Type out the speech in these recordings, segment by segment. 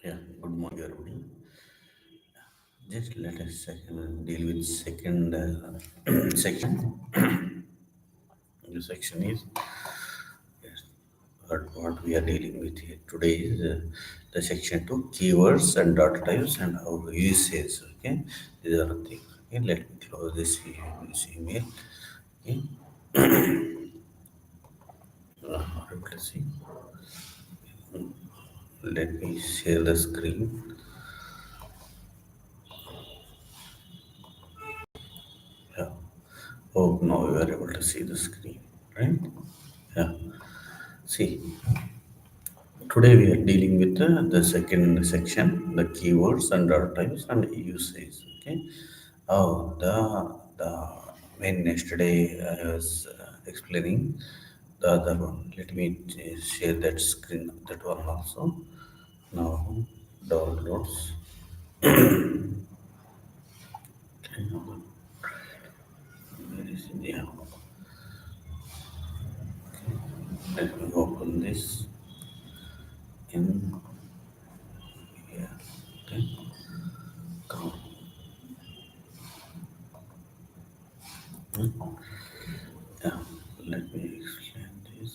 Yeah, good morning, everybody. Just let us deal with second section. The section is yes, what we are dealing with here today is the section two keywords and data types and how to use it. Okay, these are the things. Okay, let me close this email. Okay, let us see. Let me share the screen. Yeah. Oh, now you are able to see the screen, right? Yeah. See, today we are dealing with the second section, the keywords and data types and usage. Okay. Oh, the when yesterday I was explaining the other one. Let me share that screen, that one also. Now downloads. Okay, where is it? Yeah. Let me open this in here. Okay. Come. Yeah. Let me explain this.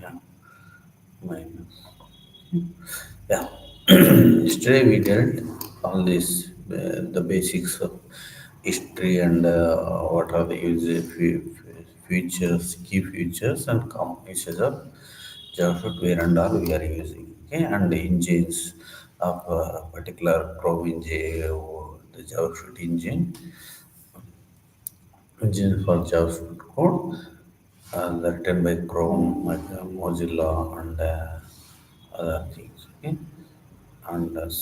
Yeah. Minus. Yeah. Yesterday we dealt all this, the basics of history and what are the features, key features and combinations of JavaScript where and all we are using. Okay, and the engines of particular Chrome engine or the JavaScript engine for JavaScript code written by Chrome, like, Mozilla, and other things. Okay, and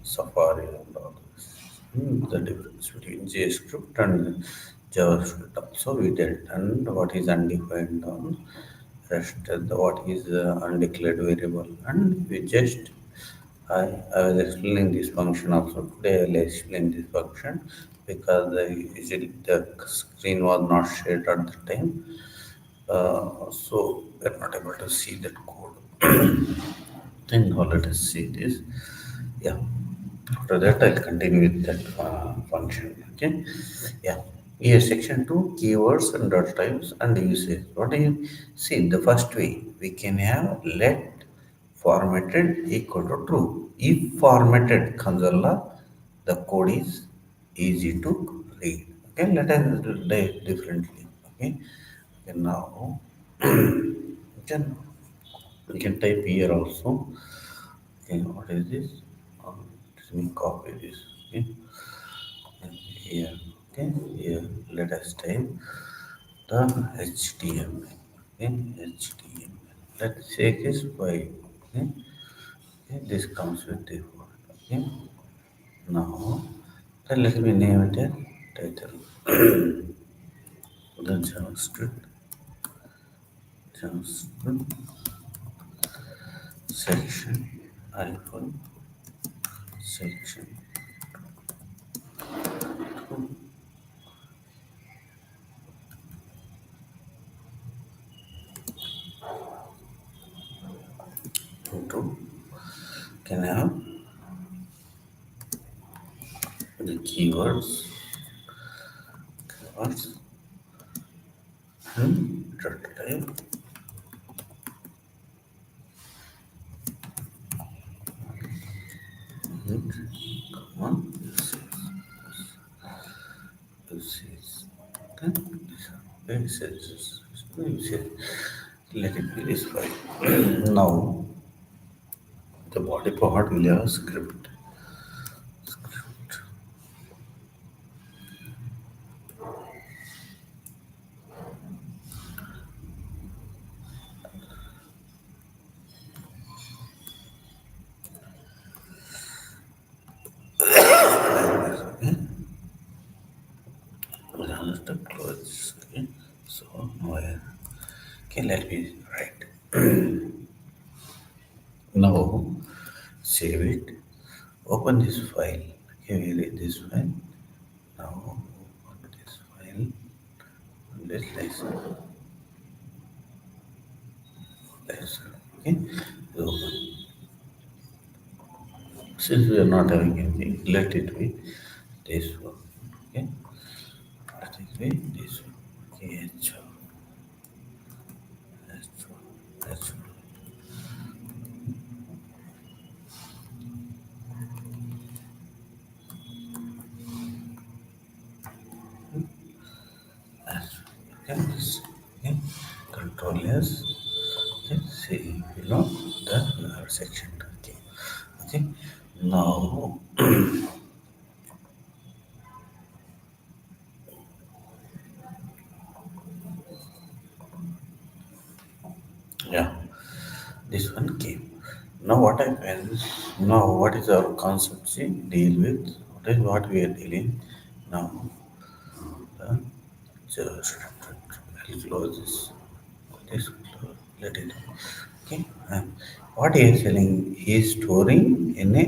Safari and all this. The difference between JavaScript and JavaScript also we did, and what is undefined on rest, what is undeclared variable, and we just I was explaining this function also today. I will explain this function because the screen was not shared at the time, so we're not able to see that code. Then now let us see this. Yeah. After that, I'll continue with that function. Okay. Yeah. Here, section two, keywords and data types and usage. What do you see? The first way we can have let formatted equal to true. If formatted console, the code is easy to read. Okay. Let us do it differently. Okay. Okay. Now, you can we can type here also. Okay, what is this? Let me copy this. Okay, and here. Okay, here. Let us type the HTML. Okay, HTML. Let's take this by. Okay, okay, this comes with default. Okay, now then let me name it a title. The JavaScript section hyphen section into can have the keywords dot type and comma usage. Okay, usage. Let it be this file. Now the body part will have script. Okay, we'll have to close. Okay, so now okay, let me write. Now save it. Open this file. Okay, we read this file. Now open this file and this lesson. Lesson. Okay. So since we are not having anything, let it be this one. Okay. Let it be this one. Okay. H1. Okay. Okay. Control S. Okay. See below the section. Okay. Okay. Now, yeah, this one came. Now what happens? Now what is our concept? See, deal with what is what we are dealing now. The just I'll close this. This close. Let it. Okay. What he is telling, he is storing in a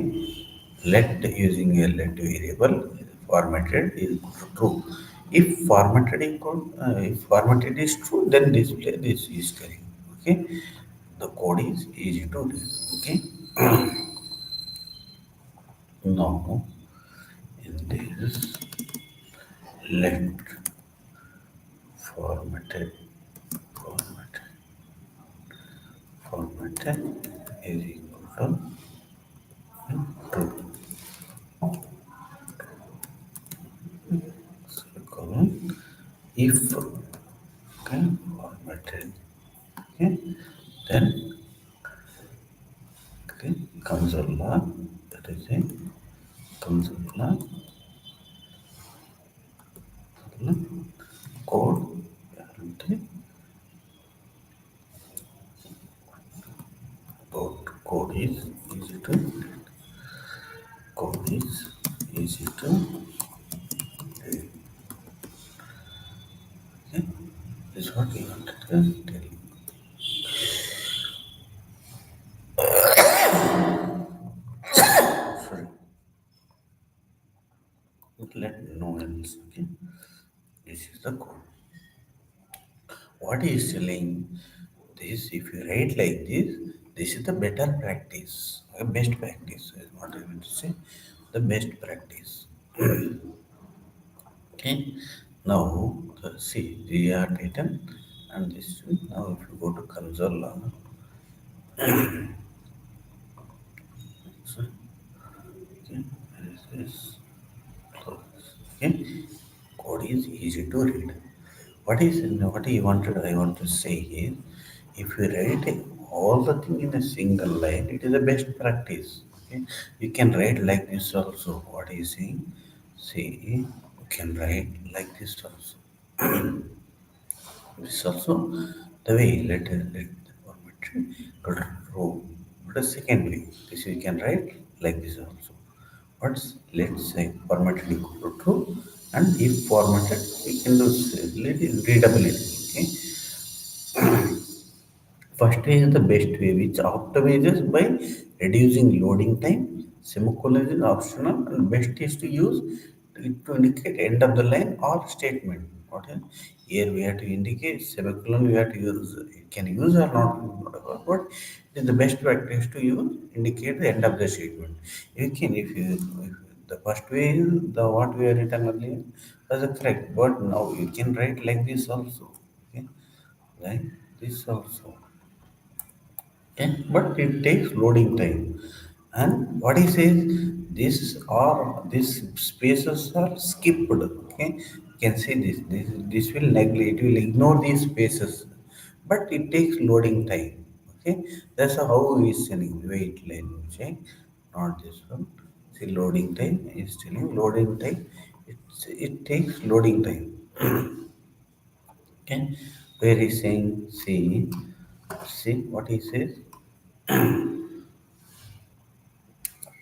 let using a let variable formatted is true. If formatted is true, then display this is correct. Okay. The code is easy to read. Okay. Now in this let formatted formatted formatted is equal to true. Colon if okay formatted okay then okay console log that is a console log code and code is easy to code is easy to read. Okay, this is what we wanted to tell you. Sorry, let no else. Okay, this is the code. What he is telling this, if you write like this is the better practice, best practice is what I want to say, the best practice. Okay, now see we are written and this now if you go to console log, so, okay, where is this? Close. Okay, code is easy to read. What he wanted I want to say is if you write all the thing in a single line, it is the best practice. Okay? You can write like this also. What is saying? See, you can write like this also. This also the way let the formatted row. But a second way, this you can write like this also. What's let's say formatted equal to true, and if formatted, we can do let it readability. Okay, first way is the best way, which optimizes by reducing loading time. Semicolon is optional, and best is to use it to indicate end of the line or statement. What is here we have to indicate semicolon. We have to use it can use or not, whatever, but it is the best practice to use indicate the end of the statement. You can if the first way is the what we are written earlier that's correct, but now you can write like this also. Okay, like this also. Okay, but it takes loading time. And what he says, these spaces are skipped. Okay, you can say this will neglect, it will ignore these spaces, but it takes loading time. Okay, that's how he is telling. Wait, let me check. Not this one. See, loading time is telling loading time. It takes loading time. Okay, where he's saying, see what he says.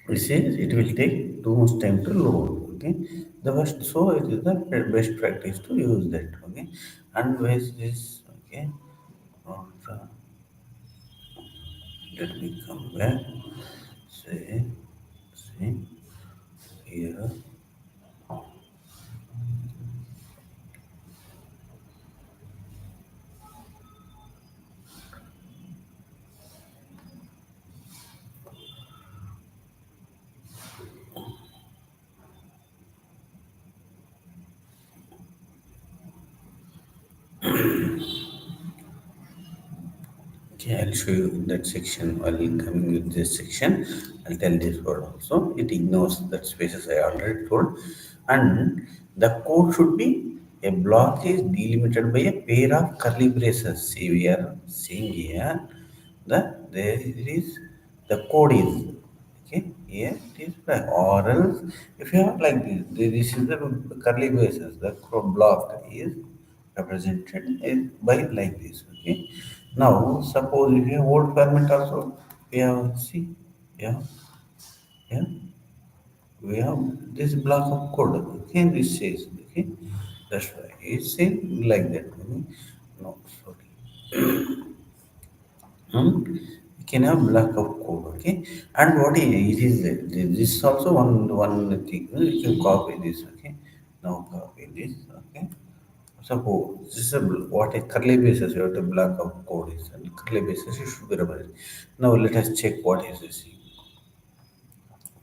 It says it will take too much time to load. Okay, the best so it is the best practice to use that. Okay, and where is this? Okay, not, let me come back. Say, see here. Okay, I'll show you in that section. While coming with this section, I'll tell this word also. It ignores that spaces I already told. And the code should be a block is delimited by a pair of curly braces. See, we are seeing here that there is the code is okay. Here it is black. Or else if you have like this is the curly braces. The block is represented by like this. Okay. Now suppose if you have word format also, we have see, yeah, yeah, we have this block of code. Okay, this says okay. That's why it's saying like that. Okay? No, sorry. You can have block of code. Okay, and what is it? This is also one thing. You can copy this. Okay, now copy this. Okay. Suppose this is what a curly braces you have to block of code is and curly braces you should be represented. Now let us check what is this.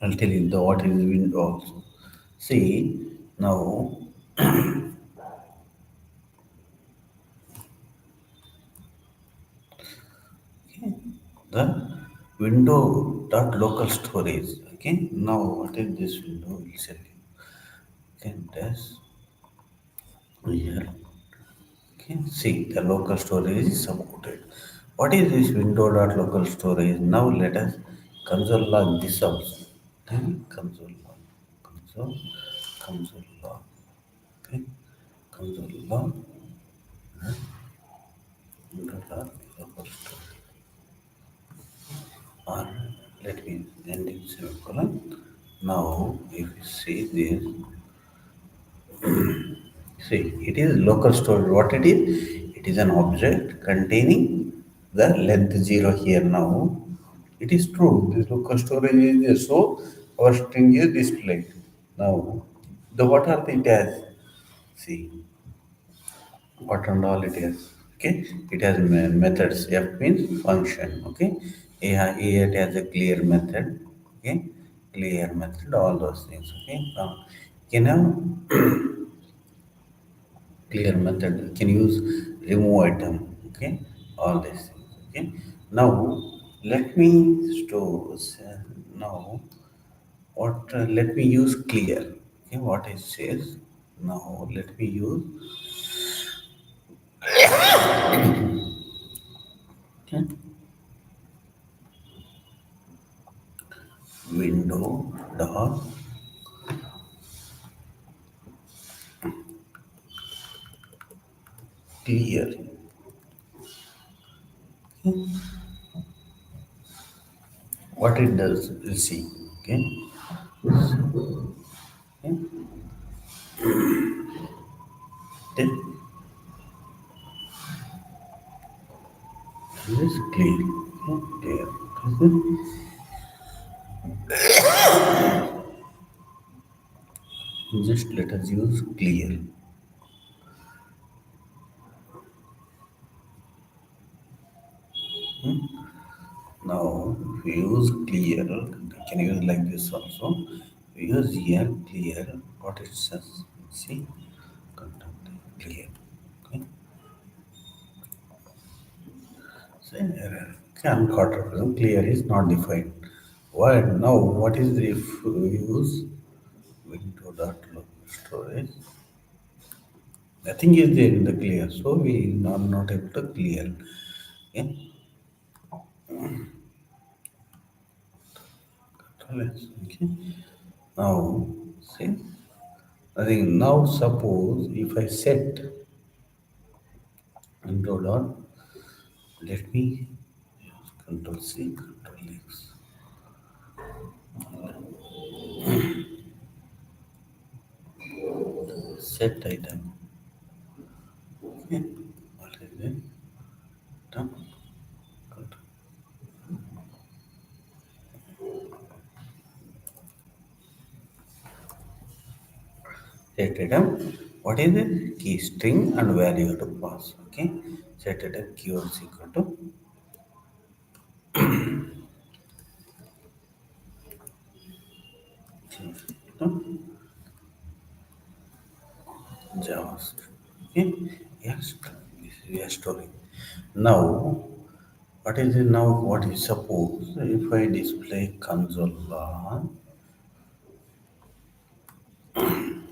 I'll tell you the what is window also. See now okay, the window dot local storage. Okay, now what is this window? Will tell you. Okay, that's here. Okay, see the local storage is supported. What is this window dot local storage? Now let us console log this also. Then console log, console log. Okay, console log window dot local storage. Or let me end in semicolon. Now if you see this, see, it is local storage. What it is? It is an object containing the length 0 here now. It is true. This local storage is there. So our string is displayed. Now, the what are the tags? See, what and all it is. Okay, it has methods. F means function. Okay, here it has a clear method. Okay, clear method. All those things. Okay, you know clear method can use remove item. Okay, all these things. Okay, now let me store now what let me use clear. Okay, what it says now, let me use okay, window dot clear. What it does, we'll see. Okay, okay. Then this clear. Okay, clear. Just let us use clear. Now, if we use clear, can use like this also. We use here clear, what it says. See, content clear. Okay, say error. Can quarter clear is not defined. Why now? What is the if we use window dot local storage? Nothing is there in the clear, so we not able to clear. Okay, okay. Now, see. I think now suppose if I set window dot, let me use control C, control X, set item. Okay, what is it? Done. Control. Set item. What is it? Key string and value to pass. Okay, set item keyword is equal to JavaScript. Okay, yes, this is we are storing. Now, What is it now? What is suppose if I display console log? I'm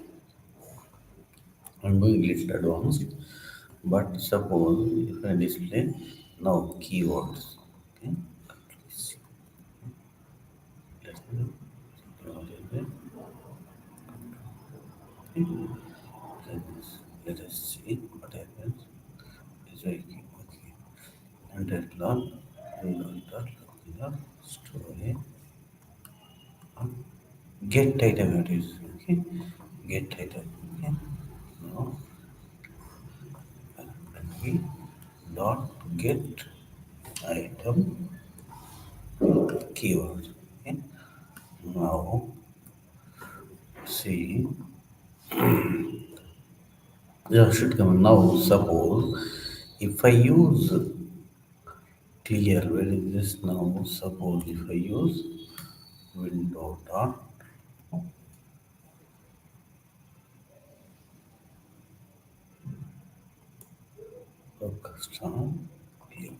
going little advanced, but suppose if I display now keywords. Okay, let's see. Let's see. What is it? Let us let us see what happens. Is okay. Okay. And that log, log, story, get item it is. Okay. Get item. Okay. Now we dot get item keyword. Okay. Now see, yeah, should come now. Suppose if I use clear, where is this now? Suppose if I use window dot custom clear.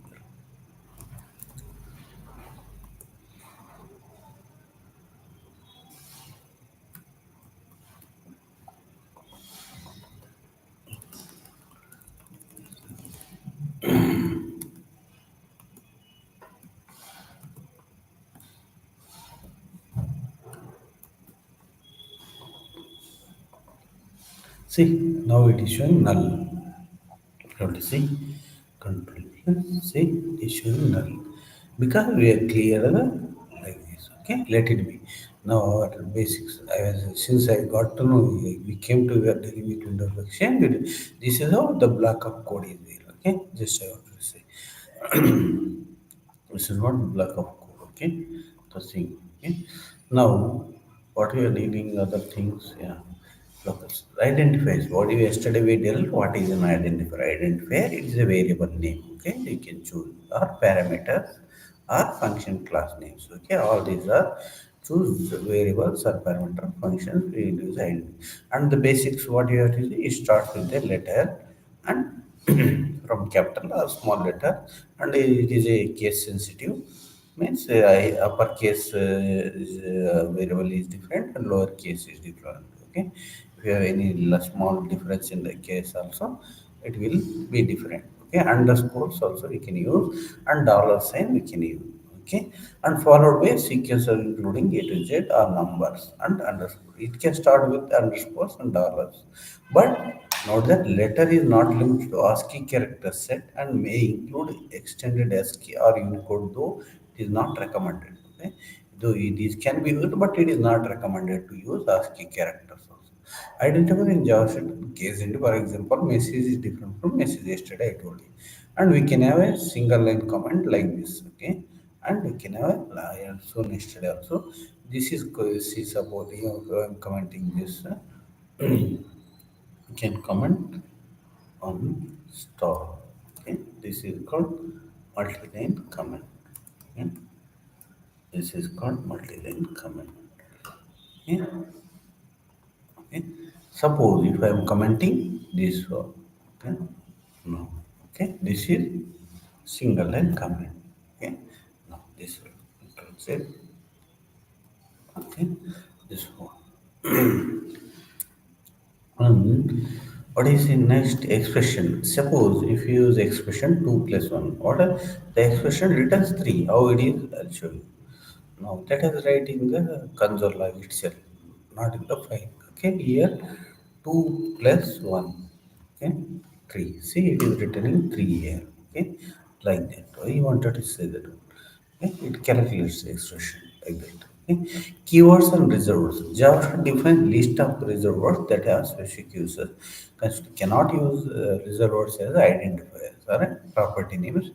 See, now it is showing null. You have to see control plus see it is showing null because we are clear like this. Okay, let it be. Now our basics. Since I got to know, we came to the delimit window of exchange. This is how the block of code is there. Okay, just I have to say. This is not block of code. Okay, the thing. Okay, now what we are dealing other things. Yeah, locals identifiers. What you yesterday we dealt. What is an identifier? Identifier it is a variable name. Okay, you can choose or parameters or function class names. Okay, all these are choose variables or parameter functions. We use identity. And the basics. What you have to do is start with the letter and from capital or small letter, and it is a case sensitive means uppercase variable is different and lower case is different. Okay, if you have any small difference in the case also, it will be different. Okay, underscores also we can use and dollar sign we can use. Okay, and followed by sequence of including a to z or numbers and underscore. It can start with underscores and dollars, but note that letter is not limited to ASCII character set and may include extended ASCII or Unicode, though it is not recommended. Okay, though it is can be used, but it is not recommended to use ASCII characters also. Identifier in JavaScript case into, for example, message is different from message yesterday I told you, and we can have a single line comment like this. Okay, and we can have a line so yesterday also. This is see suppose I'm commenting this. You can comment on star. Okay, this is called multi-line comment. Okay, this is called multi-line comment. Okay, okay. Suppose if I am commenting this one, okay, no, okay, this is single line comment. Okay, now this one, control Z, okay, this one. And what is the next expression? Suppose if you use expression 2 plus 1, what are the expression returns 3? How it is? I'll show you. Now let us write in the console log itself, not in the file. Okay, here 2 plus 1. Okay, 3. See, it is returning 3 here. Okay, like that. I wanted to say that. Okay, it calculates the expression like that. Okay. Keywords and reserved words. JavaScript defines list of reserved words that have specific uses. Cannot use reserved words as identifiers or property names.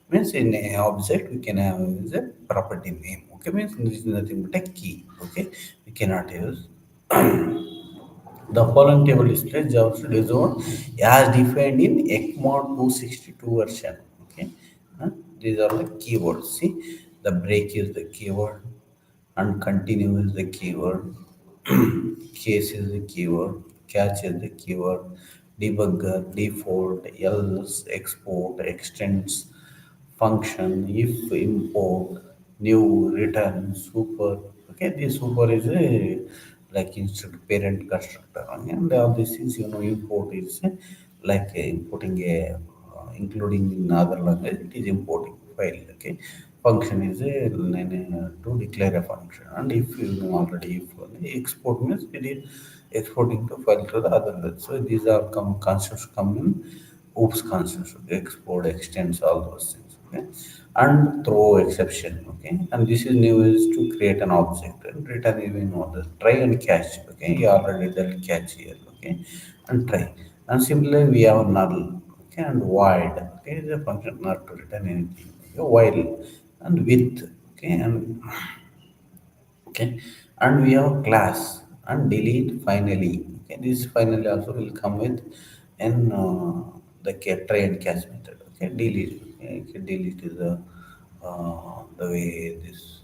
Means in a object we can have use a property name. Okay, means this is nothing but a key. Okay, we cannot use. The following table displays JavaScript result as defined in ECMA 262 version. Okay, these are the keywords. See, the break is the keyword, and continue is the keyword, case is the keyword, catch is the keyword, debugger, default, else, export, extends, function if import new return super. Okay, this super is a like instead parent constructor, and all these things, import is like importing a including in other language, it is importing file. Okay, function is a to declare a function, and if you know already, if export means it is exporting the file to the other language. So these are concepts come in oops constants, okay? Export, extends, all those things, okay? And throw exception, okay? And this is new is to create an object and return even order. Try and catch, okay? You already did catch here, okay? And try. And similarly, we have null, okay? And void, okay? Is a function not to return anything, okay? While and with, okay? And okay, and we have class and delete finally. Okay, this finally also will come with in the try and catch method. Okay, delete, okay, delete is the way this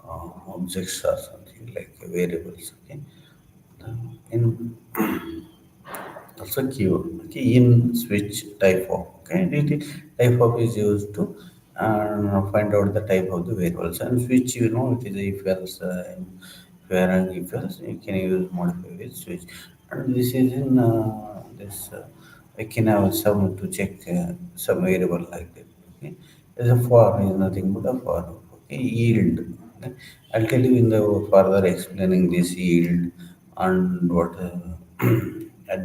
objects are something like variables. Okay, in also keyword, okay, in switch type of, okay, type of is used to find out the type of the variables, and switch, it is a if else, where and if else you can use modify with switch. And this is in this I can have some to check some variable like that. Okay, as a for is nothing but a for. Okay, yield, okay? I'll tell you in the further explaining this yield and what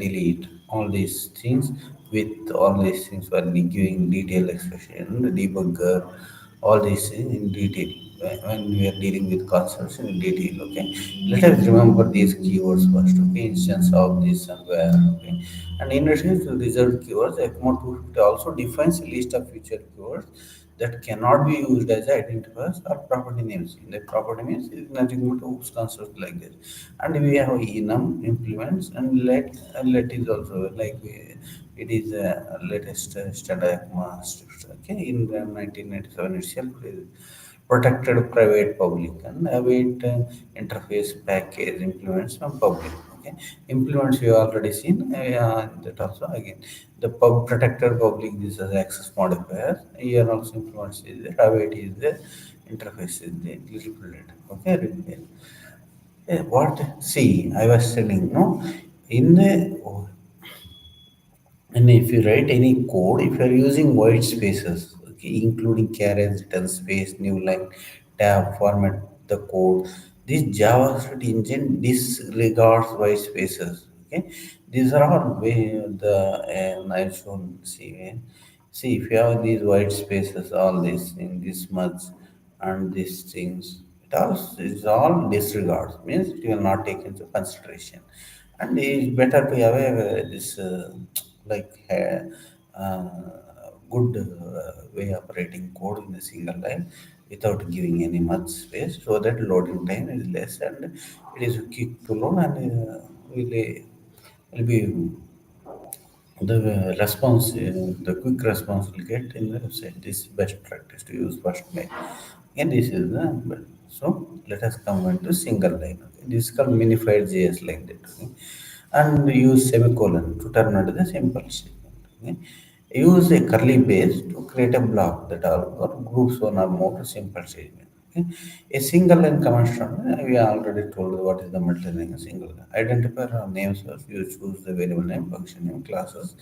delete all these things. With all these things for giving detailed expression, the debugger, all these things in detail when we are dealing with concepts in detail. Okay, let us remember these keywords first. Okay, instance of this and where. Okay, and in addition to result keywords, ECMA 250 also defines a list of future keywords that cannot be used as identifiers or property names. In the property names is nothing but oops concept like this. And we have enum implements, and let is also like it is latest standard ECMA strips. Okay, in the 1997 itself. Protected private public and await interface package implements from public. Okay, implements we already seen, that also again the protected public, this is access modifier. Here also implements is there, await is there, interface is there, little. Okay, written. What, see, I was telling, no, in the and if you write any code, if you are using white spaces, okay, including carriage, return space, new line, tab, format the code, this JavaScript engine disregards white spaces. Okay, these are all way the I shown. See, if you have these white spaces, all these in this much and these things, it all disregards, means it will not take into consideration. And it's better to have this like good way of writing code in a single line without giving any much space, so that loading time is less and it is quick to load, and will be the response, the quick response will get in the website. This is best practice to use first mail. And this is the so let us come into single line. Okay. This is called minified JS like that. Okay. And use semicolon to turn into the simple statement. Okay. Use a curly brace to create a block that are or groups one or more simple statement. Okay. A single line command structure, we already told what is the multi-line single line. Identifier or names of you choose the variable name, function name, classes,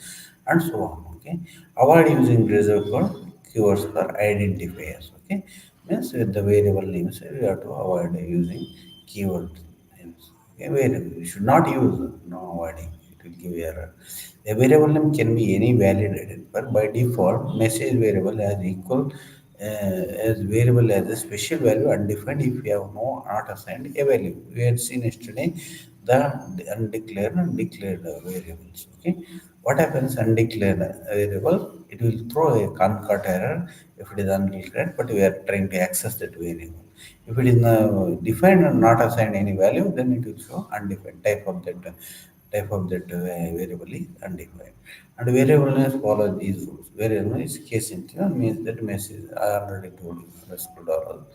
and so on. Okay. Avoid using reserved for keywords for identifiers. Okay. Means with the variable names, we have to avoid using keyword names. Okay. Variable. We should not use no avoiding. It will give error. A variable name can be any valid identifier. By default, message variable has equal as variable as a special value undefined if we have no not assigned a value. We had seen yesterday the undeclared and declared variables. Okay, what happens undeclared variable? It will throw a concat error if it is undeclared, but we are trying to access that variable. If it is defined and not assigned any value, then it will show undefined type of that variable is undefined. And variable names follow these rules. Variable is case sensitive means that message I already told you. Respect all.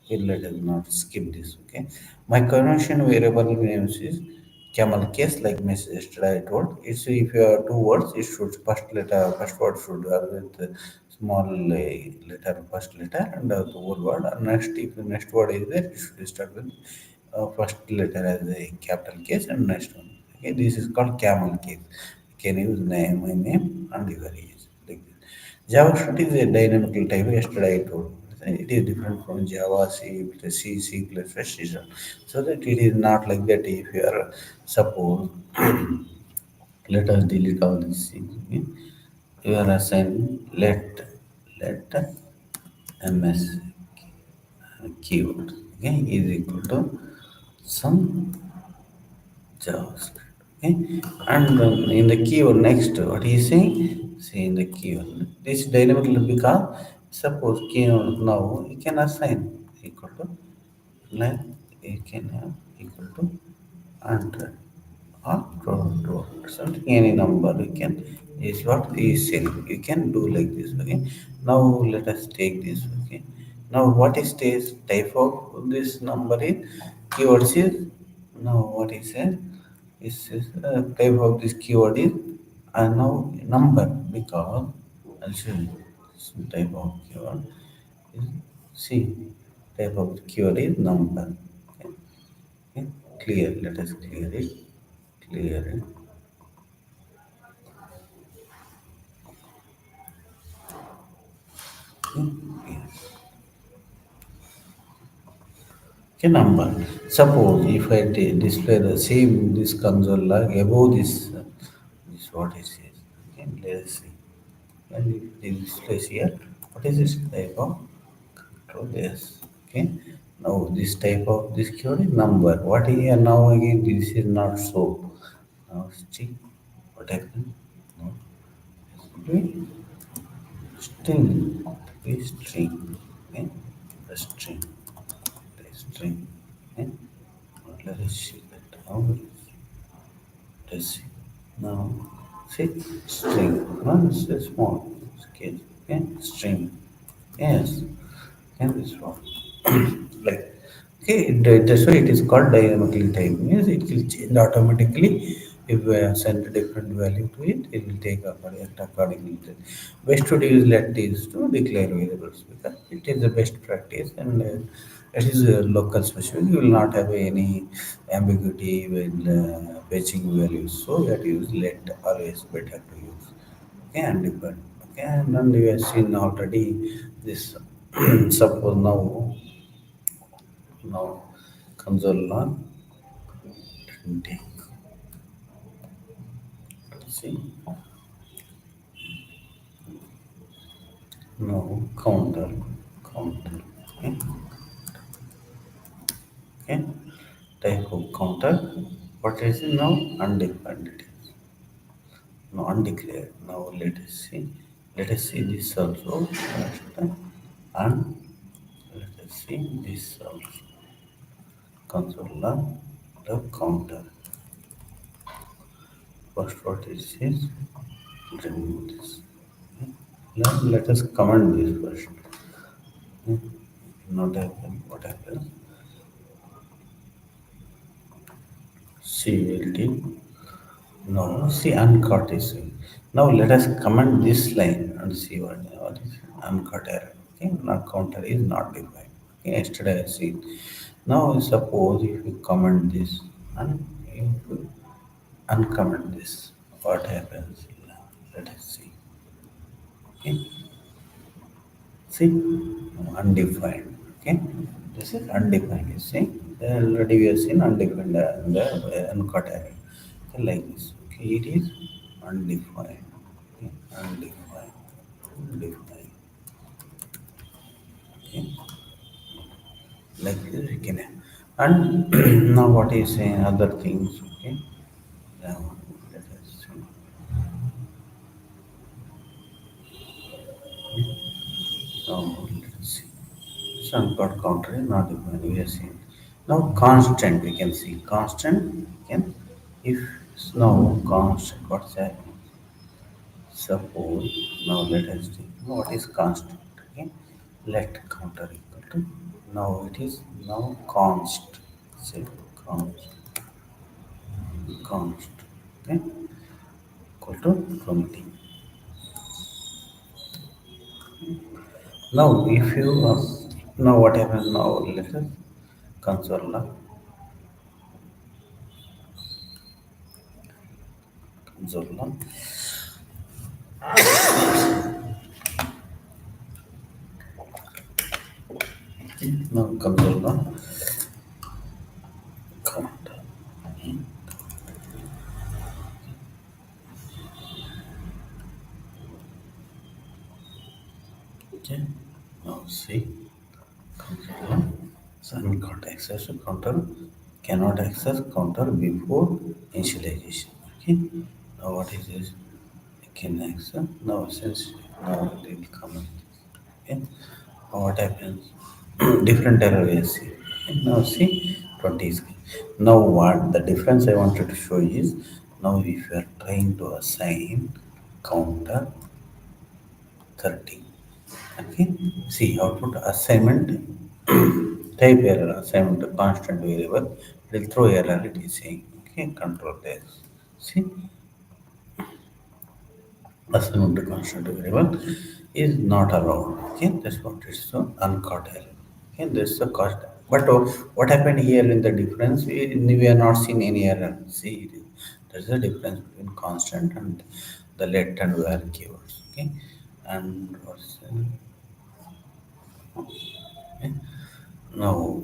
Okay, let us not skip this. Okay. My convention variable names is camel case like message yesterday I told. It's if you have two words, it should first word should have with small letter, first letter, and the whole word. And next, if the next word is there, you should start with first letter as a capital case and next one. Okay, this is called camel case. You can use name, my name, and your age. Like this. JavaScript is a dynamical type. Yesterday I told you. It is different from Java, C, C++, C sharp. So that it is not like that. If you are suppose, let us delete all these things. Okay? You are assigned let ms keyword, okay, is equal to some JavaScript. Okay, and in the keyword next, what is saying? See in the keyword. This dynamic because suppose keyword now you can assign equal to like you can have equal to 100 or 12 something any number you can is what is saying. You can do like this. Okay, now let us take this. Okay, now what is this type of this number is keywords is now what is said is type of this keyword is and now number because I'll show you some type of keyword is see type of keyword is number. Okay. Okay. Clear. Let us clear it. Clear it. Okay. Yes. Okay, number. Suppose if I display the same this console log above this what is it? Okay, let us see. And if it displays here, what is this type of control? Yes. Okay. Now this type of this keyword is number. What is here now again? This is not so. Now see what happened. No. Okay. String. Okay, string. Okay. The string. The string. Okay. Let us see that. How let's see. Now, see, string. One is a small scale. Okay, string. Yes, and this one. Like, okay, that's why it is called dynamically type. Means it will change automatically. If we send a different value to it, it will take accordingly. Best to use let these to declare variables because it is the best practice and it is local specific. You will not have any ambiguity when fetching values. So that use let always better to use. Okay, and depend. Okay, and then we have seen already this. Suppose now console log take see now counter okay, okay type of counter what is it now undefined it is now undeclared now let us see this also first and let us see this also console log the counter first what it says remove this. Let us comment this first. Hmm. Not happen. What happens? CLT. No, see uncut is. Now let us comment this line and see what is uncut error. Okay, not counter is not defined. Okay, yesterday I see. Now suppose if you comment this and if you uncomment this, what happens? Let us see. Okay. See, undefined. Okay, this is undefined. You see, already we have seen undefined and the uncut array. Okay, like this. Okay, it is undefined. Okay, undefined. Undefined. Okay, like this we can. And now what is saying other things? Okay, now let us see. Now let's see. Some got counter is not defined. We have seen. Now constant we can see constant can if now constant what's that? Suppose now let us see what is constant. Okay, let counter equal to now it is now const. Say const. Okay, equal to 20. Now, if you now what happens now? Let us console log, console log. Now console log count. Okay. Now see console log. Sun got access to counter, cannot access counter before initialization. Okay. Now what is this? I can access now since now it will come. Okay. What happens? Different error we see. Okay, now see 20 is. Now what the difference I wanted to show is now if you are trying to assign counter 30. Okay. See output assignment type error assignment to constant variable. It will throw error it is saying. Okay, control this. See assignment to constant variable is not allowed. Okay, that's what it's so uncaught error. Okay, this is the cost. But what happened here in the difference? We are not seeing any error. See, there's a difference between constant and the let and where keywords. Okay, and what's okay. Now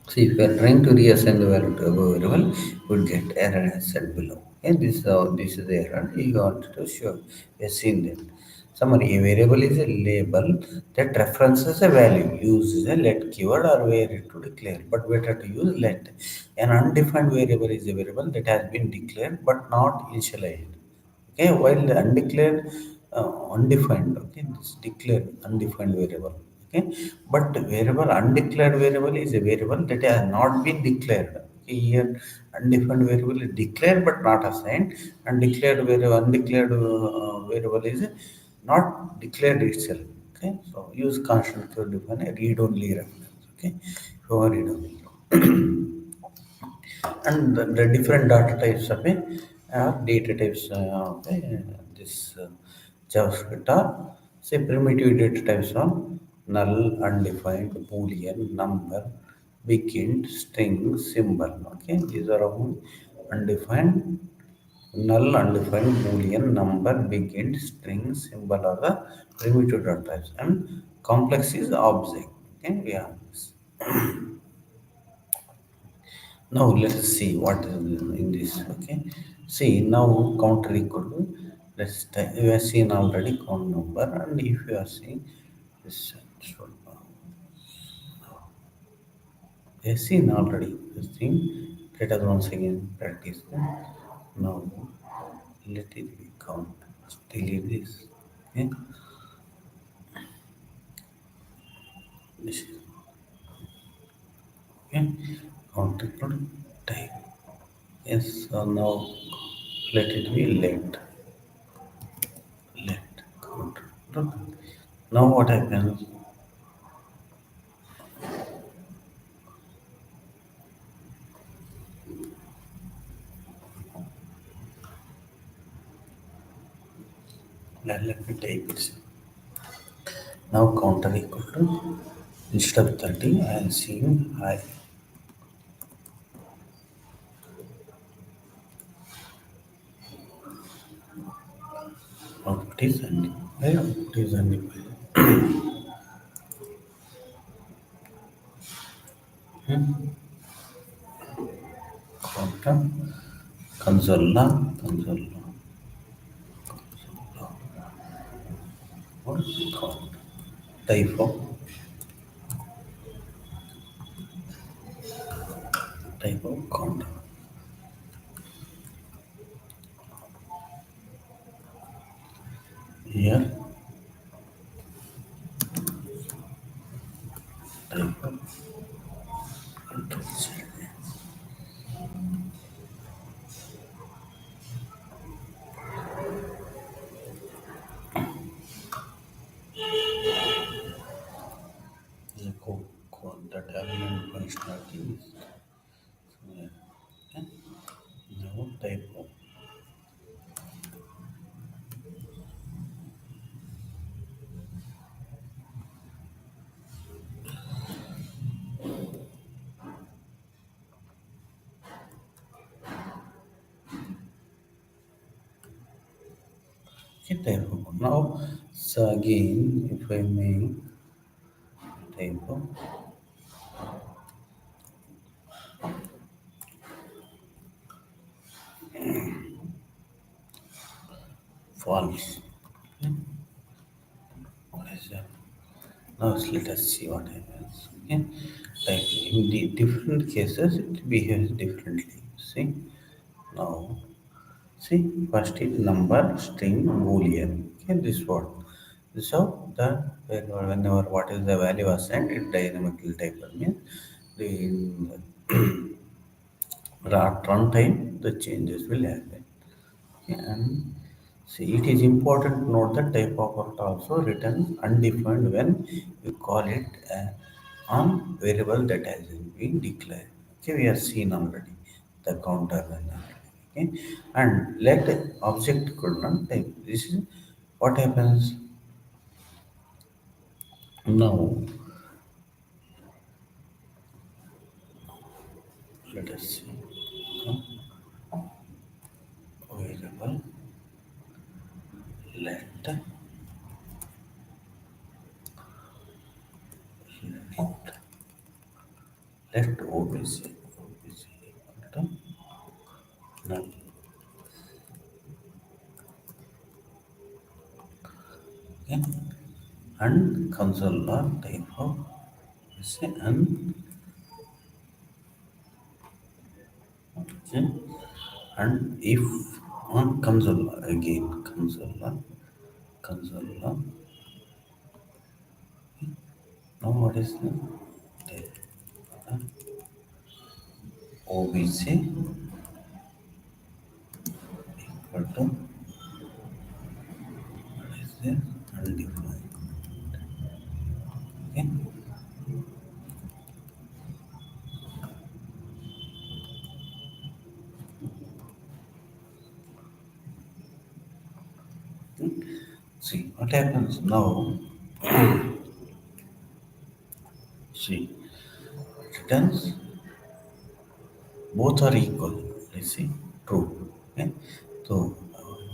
see, if we are trying to reassign the value to a variable, we will get error as said below. And this is the error you got to show. We have seen that. Summary, a variable is a label that references a value. Uses a let keyword or where to declare, but better to use let. An undefined variable is a variable that has been declared but not initialized. Okay, while the undeclared, undefined, okay, this declared undefined variable. Okay, but variable undeclared variable is a variable that has not been declared. Okay, here undefined variable is declared but not assigned, and declared variable undeclared variable is not declared itself. Okay, so use constant to define a read-only reference. Okay, for read-only. And the different data types of a data types of this JavaScript are say primitive data types are null, undefined, boolean, number, big int, string, symbol. Okay, these are all undefined, null, undefined, boolean, number, big int, string, symbol are the primitive data types, and complex is object. Okay, we have this. Now let us see what is in this. Okay, see now counter equal to we have seen already count number, and if you are seeing this should we have seen already this thing. Let us once again practice that. Now let it be count. Delete this. Okay, this is okay. Count equal to type. Yes. So now let it be let counter. Now what happens? Let me type it. Now counter equal to instead of 30 I am seeing high. Output is undefined. Output is undefined. Counter console or count. Type of counter. Here type of control Z. The code that element functionality is here. Okay. Now type of Okay, type of code. Now, so again, if I make type of false. Okay, what is that? Now let us see what happens. Okay, like in the different cases, it behaves differently. See, now see first is number, string, boolean. Okay, this word. So the whenever what is the value assigned, it dynamically type means the at runtime the changes will happen. And see, it is important to note that type operator also returns undefined when you call it on variable that has been declared. Okay, we have seen already the counter and already. Okay, and let object could not type. This is what happens now. Let us see. Variable let let obc equal to null. Okay, and console log type of say okay, and if on console log again console log now what is the obc equal to what is this undefined. Okay, see what happens now. See, returns both are equal. Let's see, true. Okay, so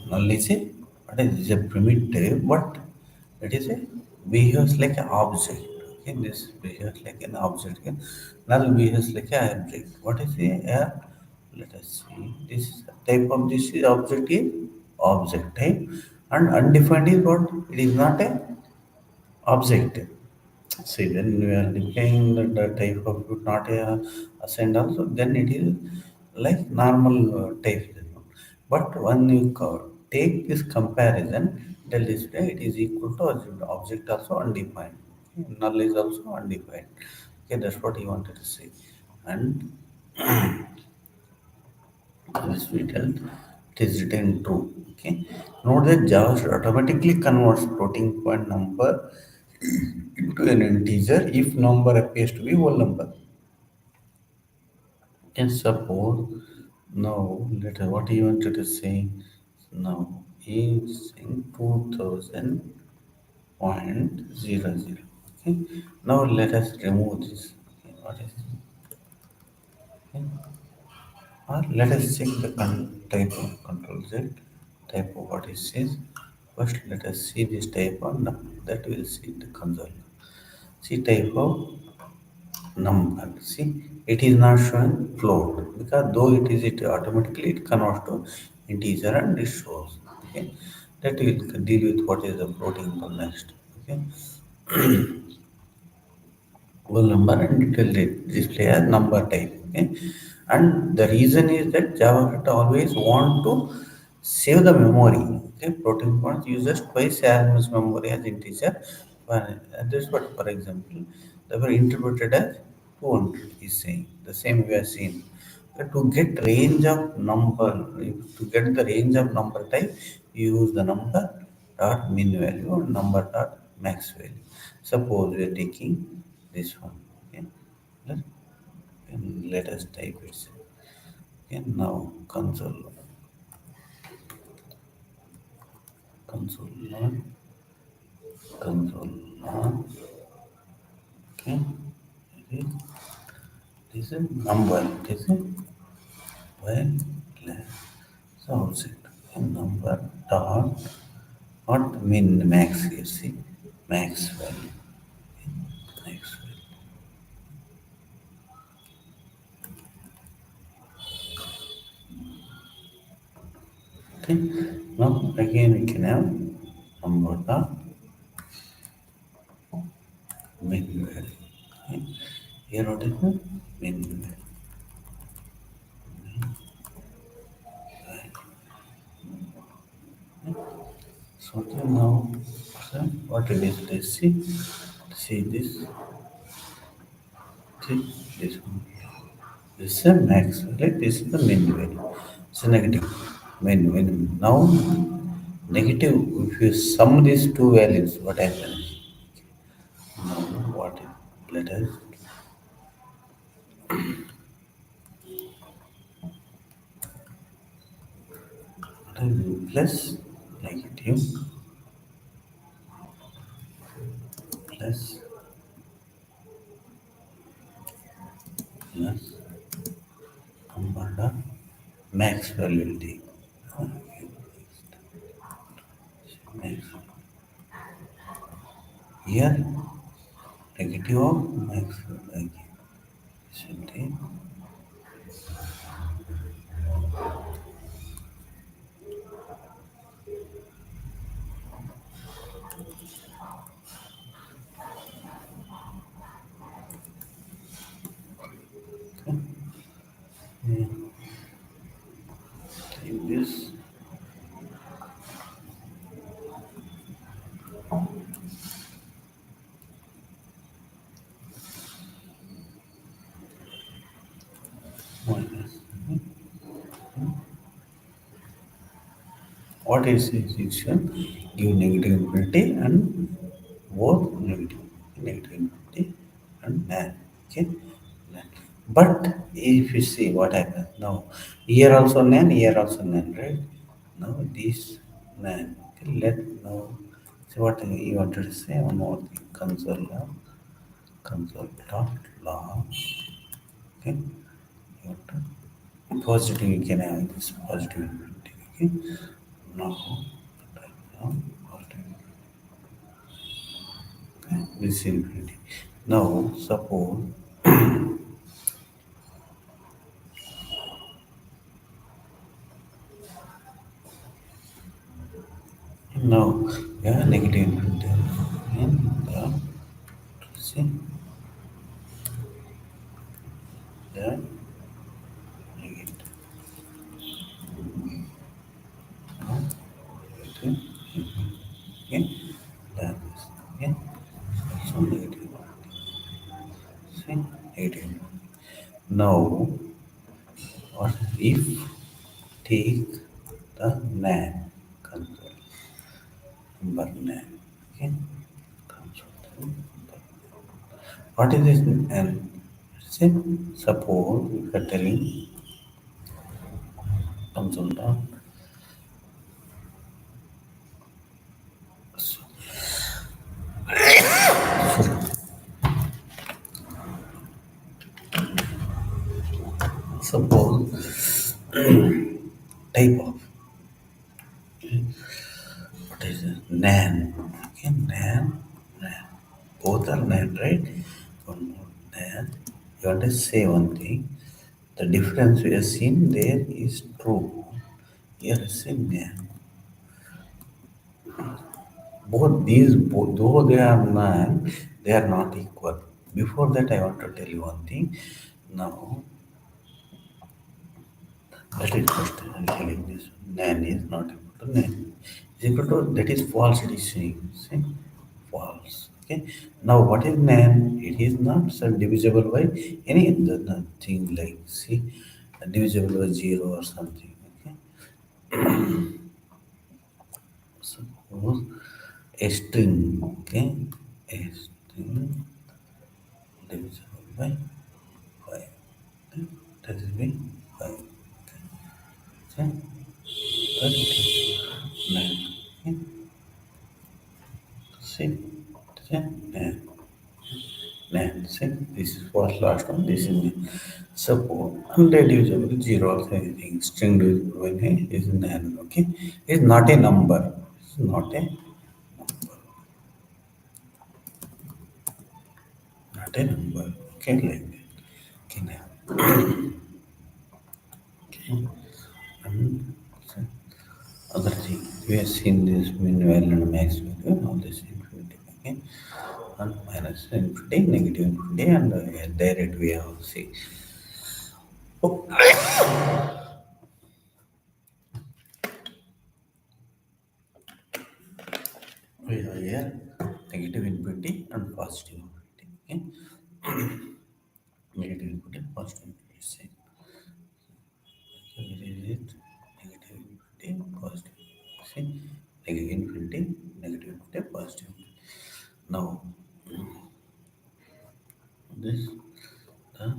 null is a what is a primitive, but it is a behaves like an object. Okay, this behaves like an object. Okay? Null behaves like an object. What is a let us see. This type of this is object is object type, and undefined is what? It is not a object. See, when we are looking at the type of good not assigned also, then it is like normal type. But when you take this comparison, the display it is equal to object also undefined. Okay, null is also undefined. Okay, that's what he wanted to say. And this we tell it is written true. Okay, note that Java automatically converts floating point number into an integer if number appears to be whole number. And suppose now let us what you wanted to say now is in 2000.00. Okay. Now let us remove this. Okay, what is okay. Or let us check the type of control Z type of what it says. First let us see this type of number that will see the console. See type of number. See, it is not showing float because though it is it automatically it converts to integer and it shows. Okay, that will deal with what is the floating for next. Okay, whole number and it will display as number type. Okay, and the reason is that JavaScript always want to save the memory. Okay, floating points uses twice as much memory as integer. That's what, for example, they were interpreted as 200 is saying the same we are seeing. To get range of number, to get the range of number type, you use the number dot min value or number dot max value. Suppose we are taking this one. Okay, let, and let us type it. Okay, now console log, console log. Okay, this this is number. This is well, so outside. Okay, number dot What mean max? You see, max value. Max value. Okay. Now again we can have number the min value. Okay. Here what is the min value? So then now, so what it is? Let's see. See this. See this one. This is a max, right? This is the min value. It's a negative. Min. Now, negative, if you sum these two values, what happens? Now, what is, let us, what is plus negative plus plus number the max value will take. Okay, max. Here, negative of max value. Simply, take this. Minus. What is this equation? Give negative infinity and both negative infinity and nan. Okay, nan. But if you see what happens now, here also nan, right? Now this nan. Okay, let now see what you wanted to say. One more thing. Console dot log. Okay, you want to positive, you can have this positive infinity. Okay, now right now positive, okay, this infinity. Now suppose now yeah negative infinity and see the negative, now, negative okay, that is okay, so negative see negative. Now what if take the nan console number nan, okay, console. What is this n? Say, suppose we are telling console dot. Suppose type of what is it? Nan. Okay, nan. Both are nan, right? One more nan. You want to say one thing. The difference we have seen there is true. Here is a nan. Both though they are nan, they are not equal. Before that, I want to tell you one thing. Now, let it first I'm telling this. Nan is not equal to nan. Is equal to that is false. It is saying see? False. Okay. Now, what is nan? It is not divisible by any other thing like see divisible by zero or something. Okay. Suppose a string. Okay. A string divisible by 5. Okay. That is by 5. Okay. That it is 9. Okay. See. Okay. 9. 9. See. This is for last one. This is 9. Suppose divisible by 0 or anything. String divisible by 9 is 9. Okay. It's not a number. is not a not a number. Okay, like that. Okay, now. Okay. And so other thing, we have seen this mean value and max value, all this infinity. Okay. And minus infinity, negative infinity, and direct we have see. Oh, we have here negative infinity and positive infinity. Okay. Negative infinity, positive infinity. Same. Here is it negative infinity, positive. See, negative infinity, negative infinity, positive. Now, this uh,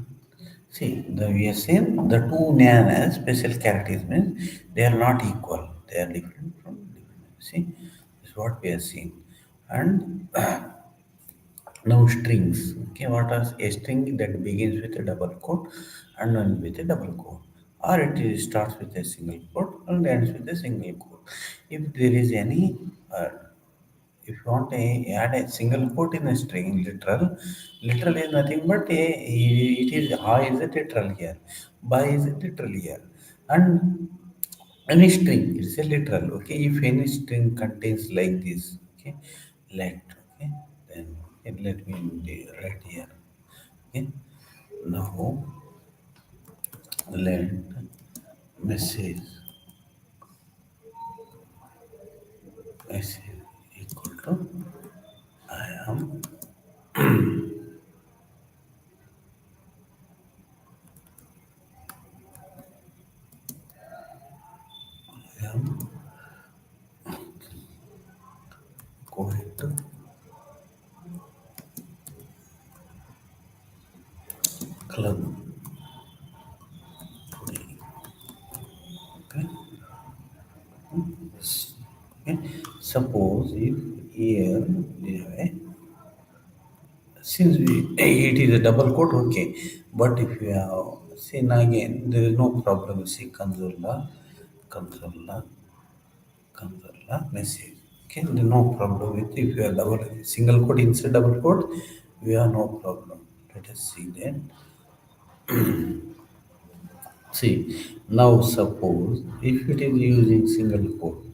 see the we are saying the two nana special characters means they are not equal. They are different from different. See, this is what we are seeing. And now strings. Okay, what is a string that begins with a double quote and ends with a double quote, or starts with a single quote and ends with a single quote. If there is any if you want to add a single quote in a string, literal is nothing but it is a is a literal here, by is a literal here, and any string it's a literal. Okay, if any string contains like this, okay, let okay, then okay, let me write here. Okay, now let message message equal to I am I am going to club today. Okay. Okay. Suppose if here we have a since we it is a double quote, okay. But if you have seen again, there is no problem. See console, message. Okay, there is no problem with if you have double single quote inside double quote, we have no problem. Let us see then. See now suppose if it is using single quote,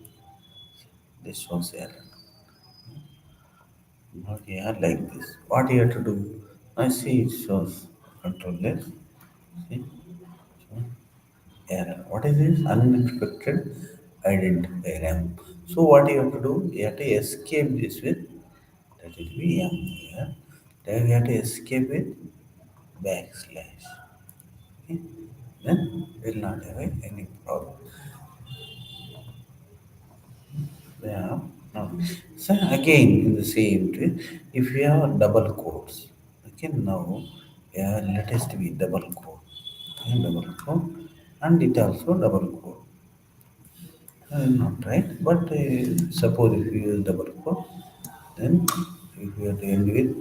this was error. Not here like this. What you have to do? I see it shows control less. See? So, error. What is this? Unexpected identifier M. So what you have to do? You have to escape this with that will be M here. Then you have to escape with backslash. Okay? Then will not have any problem. Yeah. No. So again in the same way, if we have double quotes, okay, now yeah, let us be double quote. Okay, double quote and it also double quote. Not right, but suppose if you use double quote, then if you have to end with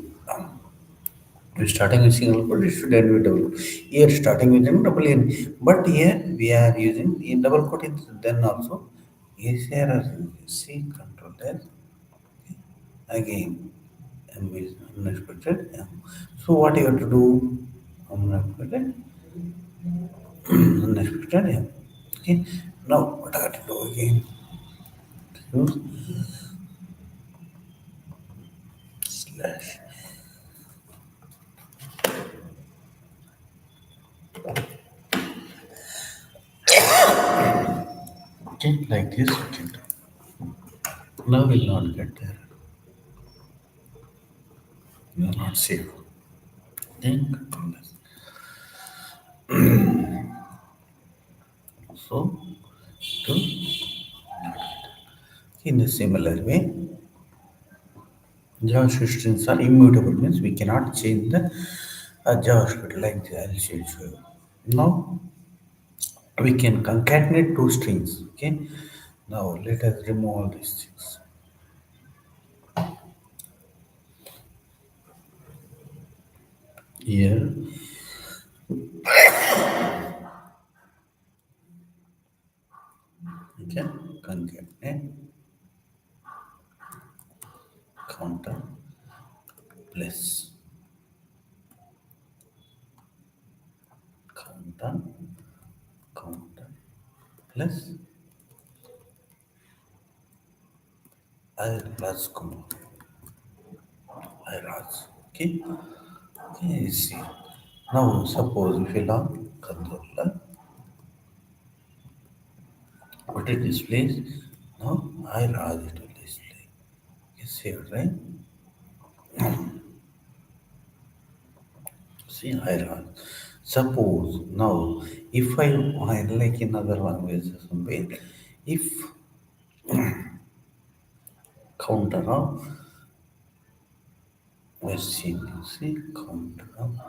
we're starting with single quote, it should end with double quote. Here starting with M double N. But here we are using in double quote then also is error. See control there. Again, M is unexpected M. So what you have to do? Unexpected, unexpected M. Okay. Now what I have to do again? Use slash. Okay, like this you can do. Now will not get there. You are not safe. Then control this. So to in a similar way, JavaScript strings are immutable means we cannot change the JavaScript like the I'll show you. Now we can concatenate two strings. Okay. Now let us remove all these things. Here we can concatenate done. Counter plus I plus comma I Raj. Okay. Okay. See. Now suppose if you learn console, what it displays now I Raj it will display. You see it right? See I Raj. Suppose now if I like in other languages somewhere, if counter of let's see counter of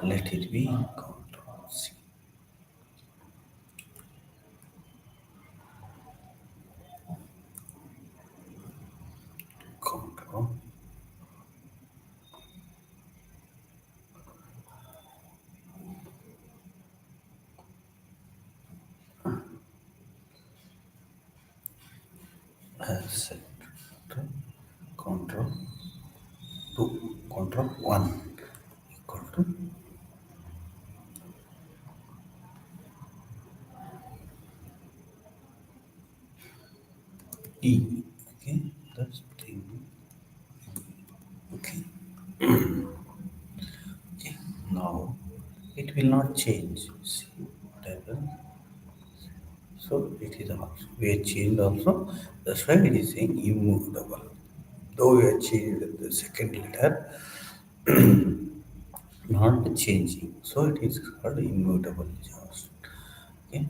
let it be counter of C counter of set counter 2 counter 1 equal to E. Okay, that's thing. Okay, okay. Now it will not change. See whatever. So it is also we have changed also. That's why it is saying immutable. Though we have changed the second letter, not changing. So it is called immutable JavaScript. Okay.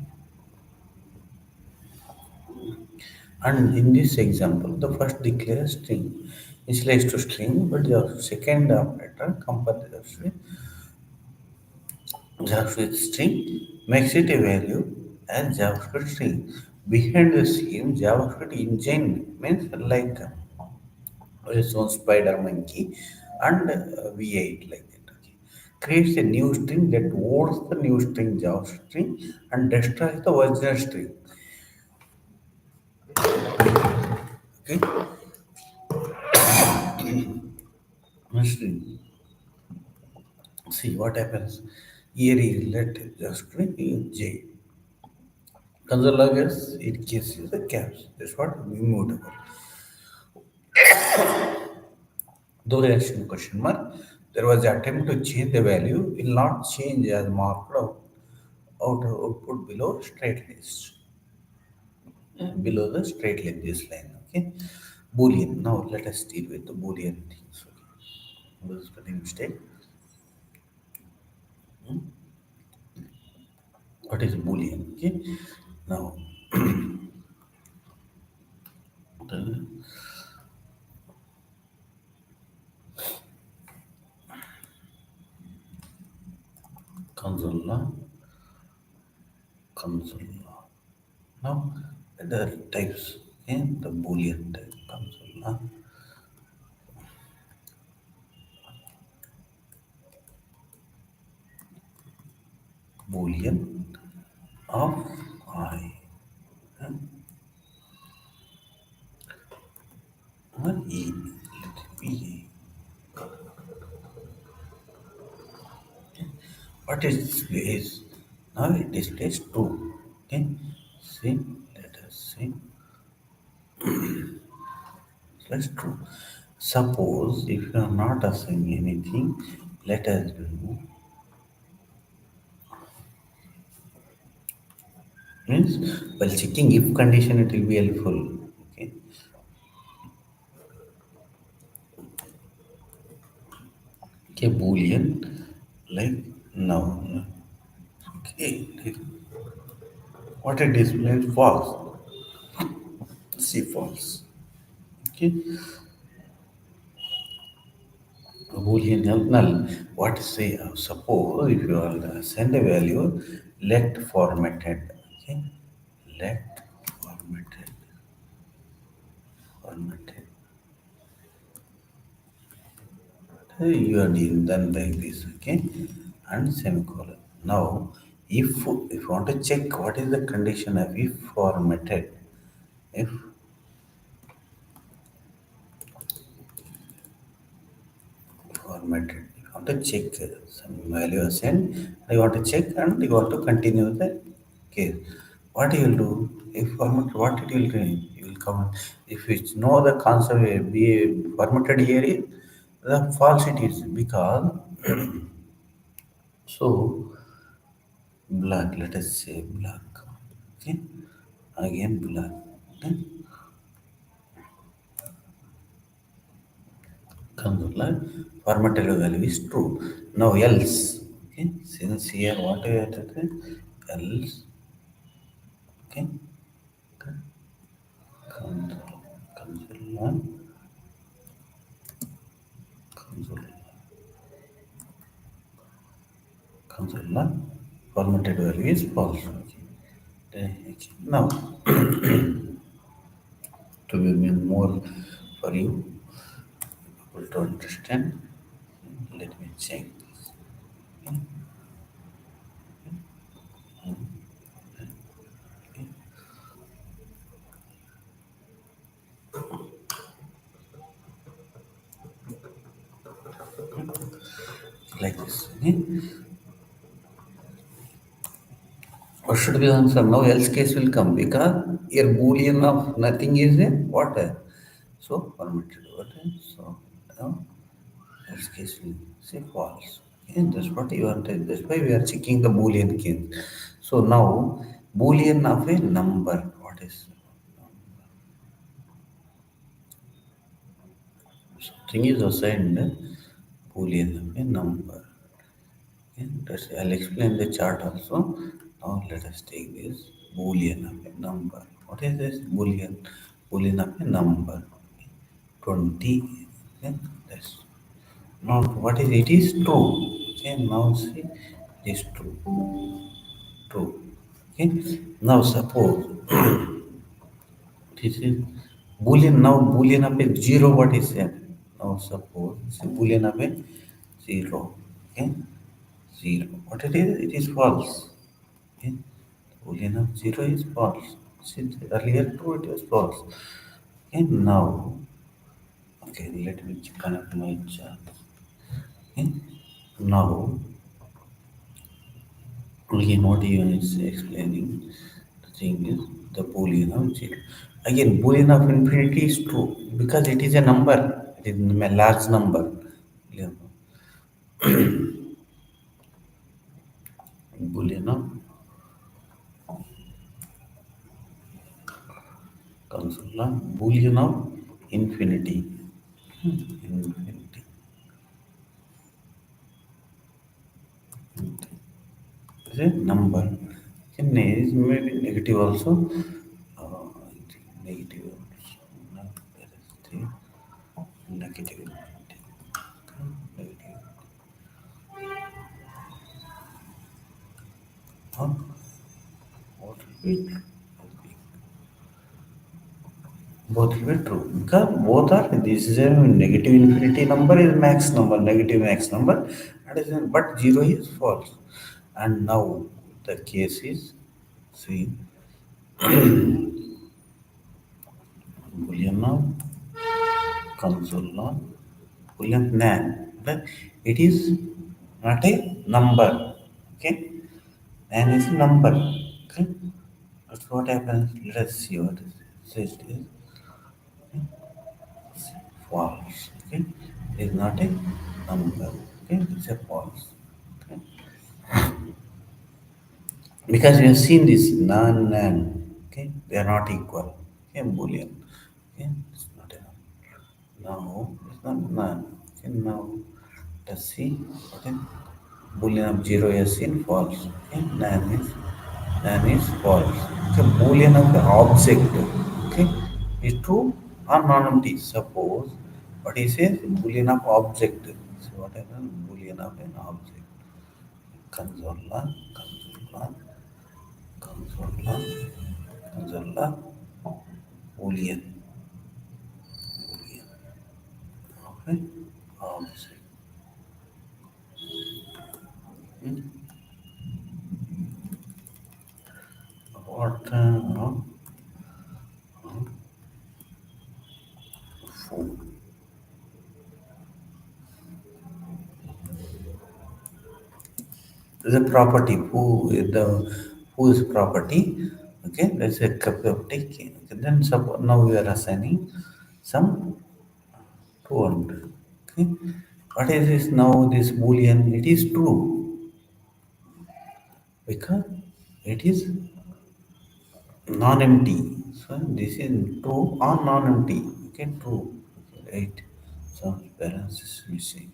And in this example, the first declares string initialized to string, but the second operator compares the string JavaScript string makes it a value as JavaScript string. Behind the scene, JavaScript engine means like its own spider monkey and V8 like that. Okay. Creates a new string that loads the new string JavaScript string and destroys the original string. Okay. String. See what happens. Here is let just string is J. Console loggers, it gives you the caps. That's what immutable. Though there is no question mark, there was an attempt to change the value, will not change as marked out output below straight list. Below the straight line, this line. Okay. Boolean. Now let us deal with the Boolean things. Okay. Was spelling mistake. What is Boolean? Okay. Now the console console. Now the types in the Boolean type console Boolean of I and E. Let it be E. What it displays? Now it displays two. Okay. See, let us see. That's true. Suppose if you are not assigning anything, let us do means while checking if condition it will be helpful. Okay. Okay, boolean like now. Okay, like, what it displays false. See false. Okay. Boolean null. What say? Suppose if you are send a value, let formatted. Okay. Let formatted. Formatted. You are doing done like this, okay, and semicolon. Now, if you want to check what is the condition of if formatted, if formatted, if want to check some value assigned. You want to check and you want to continue the case. What you will do? If format, what it will do? You will come. If you know the concept be formatted here, the false it is because so black. Let us say black. Okay, again black. Okay, comes like formatted value is true. Now else. Okay, since here what we have to say else. Okay, console console console formatted value is false. Okay. Now to be more for you people to understand, let me check this. Like this. Okay. What should be the answer? Now else case will come because your boolean of nothing is a what? So formatted what? So now else case will say false. Okay, that's what you want. That's why we are checking the boolean case. So now boolean of a number. What is something is assigned boolean of a number. Okay, I'll explain the chart also. Now let us take this boolean of a number. What is this boolean? Boolean of a number. 20. Okay, that's now what is it is true. Okay, now see it is true. True. Okay. Now suppose this is boolean. Now boolean of a zero. What is that? Now suppose it's a boolean of a zero. Okay. Zero. What it is? It is false. Okay. Boolean of zero is false. Since earlier true, it was false. Okay. Now, okay. Let me connect my chart. Okay. Now, again, what he is explaining, the thing is the Boolean of zero. Again, Boolean of infinity is true because it is a number. It is a large number. Boolean of console of Boolean of infinity. Infinity. Is a number. Can is maybe negative also. I think negative also. No, there is three. Negative infinity. Negative. Huh? What will be true? Both will be true. Because both are this is a negative infinity number is max number, negative max number, and but zero is false. And now the case is see Boolean of console law Boolean nan. But it is not a number. Okay, nan is a number. Okay, that's what happens. Let us see what is it is false. Okay, it is not a number. Okay, it's a false. Okay, because we have seen this nan nan. Okay, they are not equal. Okay, Boolean. Okay, it's not a now it's not nan. Okay, now let's see what is Boolean of 0 is in false. Okay, nan is false. Okay, Boolean of the object. Okay, is true or non-empty. Suppose what he says Boolean of object. So what happens? Boolean of an object. Console console console Boolean. Boolean. Okay, object. Hmm? What? Food. the property who is property. Okay, let's say property key. Okay, then suppose now we are assigning some true and okay. What is this now? This boolean it is true because it is non-empty. So this is true or non-empty. Okay, true. Okay, right. So balance is missing.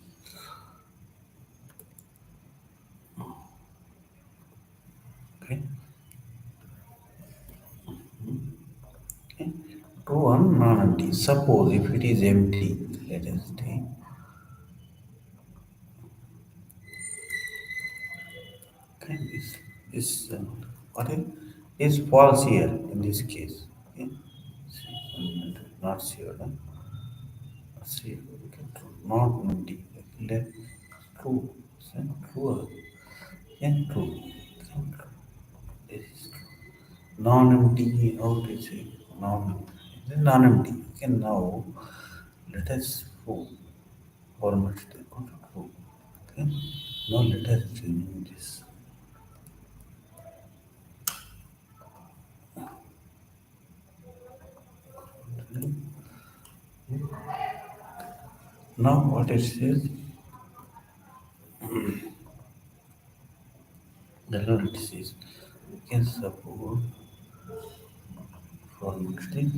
Okay. Okay. True or non-empty. Suppose if it is empty, let us take. Okay, what is false here in this case. Okay. See, not sure. Huh? See, okay, true, not empty. Okay, let true. So, true. Yeah, true. Okay, true. This is true. Non-empty, how to say? Non-empty. This is non-empty. Okay, now let us prove. Format is equal to true. Okay, now let us remove this. Now what it says, the Lord it says, we can support format is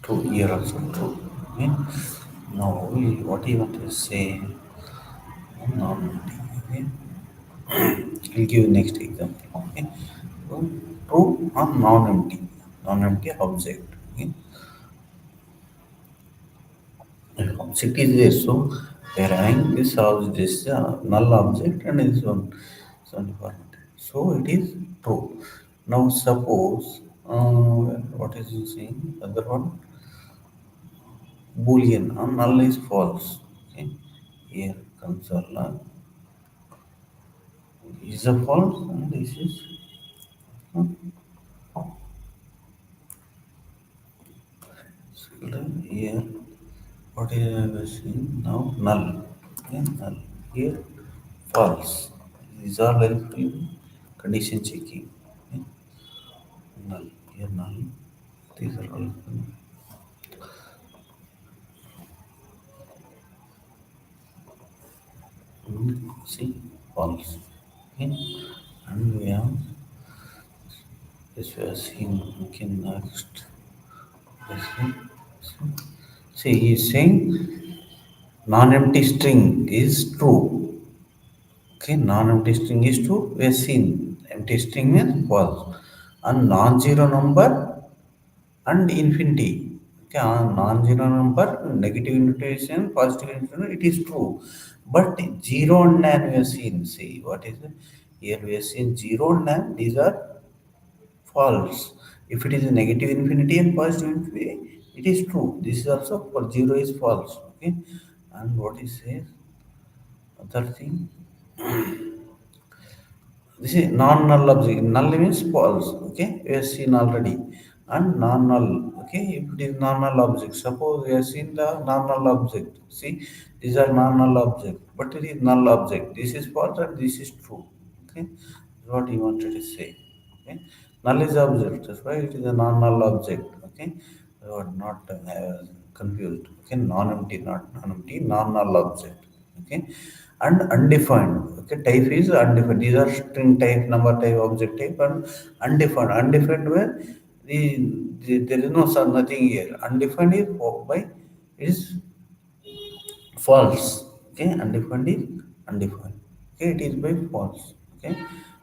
true, here also true. Okay, now what you want to say, non-empty. Okay, I'll give you next example. Okay, so true or non-empty, non-empty object. Okay, the object is there, so we are having this object, this null object, and this one format. So it is true. Now suppose what is he saying? Other one boolean null is false. Okay, here console is a false, and this is so here. What is I was saying now? Null. Okay, null. Here, false. These are helpful condition checking. Okay, null. Here, null. These are all see false. Okay, and we have this we are seeing. Okay, next. This one. See, he is saying non-empty string is true. Okay, non-empty string is true. We have seen empty string means false. And non-zero number and infinity. Okay, non-zero number, negative notation, positive notation, it is true. But zero and nine we have seen. See, what is it? Here we have seen zero and nine, these are false. If it is a negative infinity and positive infinity, it is true. This is also for zero is false. Okay, and what is says other thing? This is non-null object. Null means false. Okay, we have seen already. And non-null. Okay, if it is non-null object, suppose we have seen the non-null object. See, these are non-null object, but it is null object. This is false and this is true. Okay, that's what he wanted to say. Okay, null is object. That's why it is a non-null object. Okay, so not confused. Okay, non-empty, not non-empty, non-null object. Okay, and undefined. Okay, type is undefined. These are string type, number type, object type, and undefined. Undefined where there is no nothing here. Undefined is by is false. Okay, undefined is undefined. Okay, it is by false. Okay,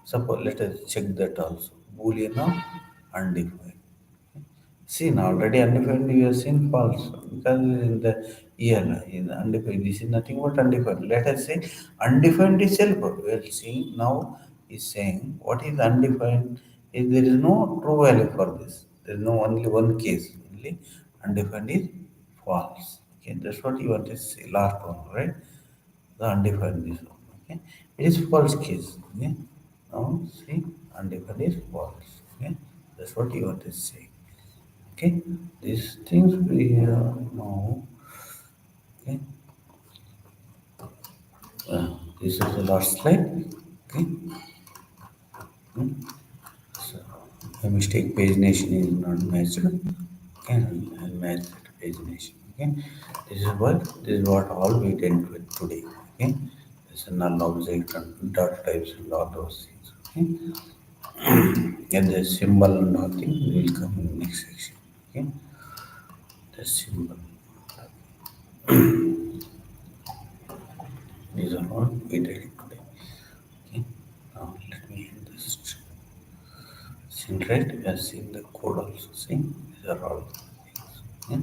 suppose let us check that also. Boolean of undefined. Seen already undefined you have seen false because in the year in undefined this is nothing but undefined. Let us say undefined itself. We are seeing now is saying what is undefined is there is no true value for this. There is no only one case. Only undefined is false. Okay, that's what you want to say. Last one, right? The undefined this one. Okay, it is false case. Okay, now see undefined is false. Okay, that's what you want to say. Okay, these things we know. Okay, this is the last slide. Okay, so a mistake pagination is not matched. Okay, and matched pagination. Okay, this is what all we dealt with today. Okay, this is null object and dot types and all those things. Okay, and the symbol and all things will come in next section. Okay, the symbol. These are all we did today. Okay. Now let me end this. Seen right? We have seen the code also. See, these are all things. Okay.